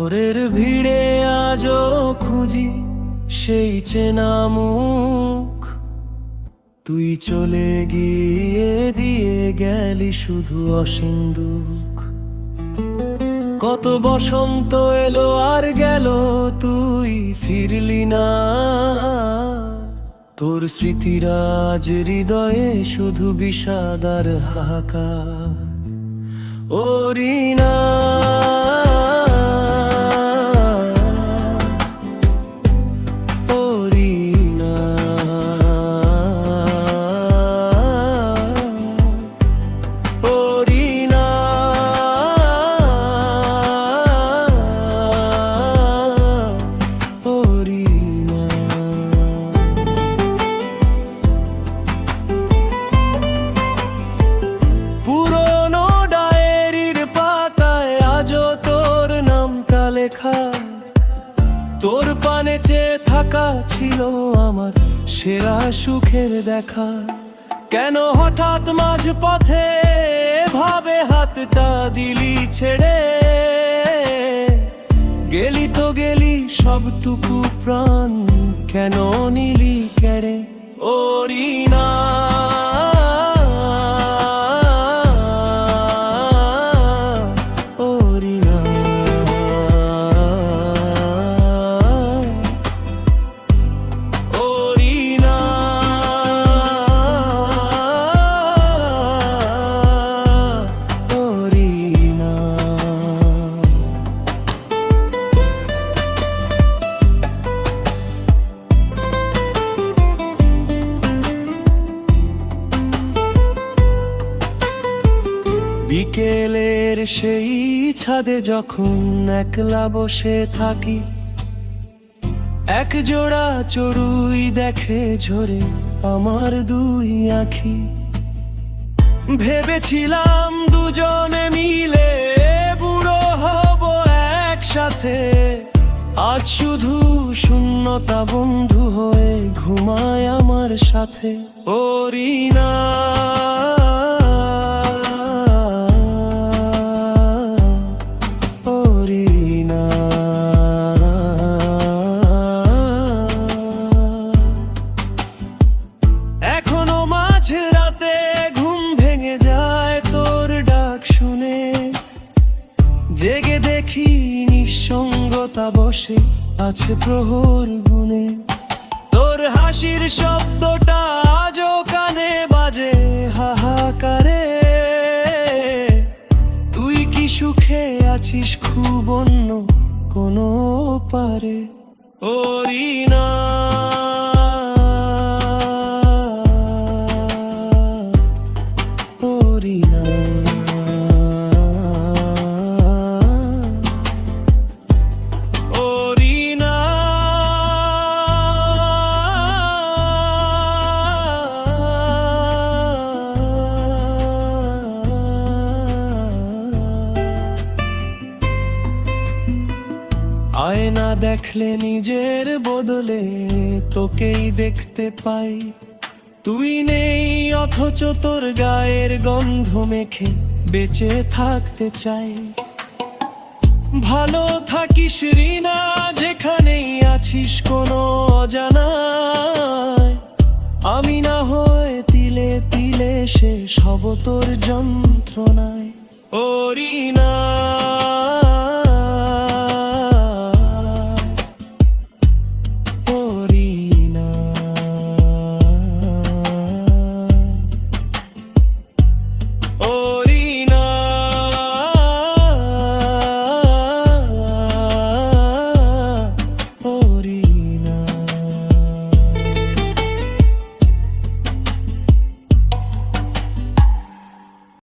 ভোরের ভিড়ে আজও খুঁজি সেই চেনা মুখ, তুই চলে গিয়ে দিয়ে গেলি শুধু অসীম দুঃখ। কত বসন্ত এলো আর গেল, তুই ফিরলি না। তোর স্মৃতিরাজ হৃদয়ে শুধু বিষাদ আর হাহাকার। ও রিনা, ও রিনা, ও রিনা, ও রিনা। পুরনো ডায়েরির পাতায় আজও তোর নামটা লেখা, তোর পানে চেয়ে থাকা ছিল আমার সেরা সুখের দেখা। কেন হঠাৎ মাঝ পথে ভাবে হাতটা দিলি ছেড়ে, গেলি তো গেলি সবটুকু প্রাণ কেন নিলি কেড়ে। ও রিনা, ও রিনা, ও রিনা, ও রিনা। বিকেলের সেই ছাদে যখন একলা বসে থাকি, এক জোড়া চড়ুই দেখে ঝরে আমার দুই আঁখি। ভেবেছিলাম দুজনে মিলে বুড়ো হব একসাথে, আজ শুধু শূন্যতা বন্ধু হয়ে ঘুমায় আমার সাথে। ও রিনা, ও রিনা, এখনো মাঝরাতে ঘুম ভেঙে যায় তোর ডাক শুনে, জেগে দেখি নিঃসঙ্গতা বসে আছে প্রহর গুনে। তোর হাসির শব্দটা আজও কানে বাজে হাহাকারে, তুই কি সুখে আছিস খুব অন্য কোনো পারে। ও রিনা, ও রিনা, ও রিনা, আয়না দেখলে নিজের বদলে তোকেই দেখতে পাই। তুই নেই অথচ তোর গায়ের গন্ধ মেখে বেঁচে থাকতে চাই। ভালো থাকিস রিনা, যেখানেই আছিস কোনো অজানায়। আমি না হয়ে তিলে তিলে শেষ হব তোর যন্ত্রণায়। ও রিনা।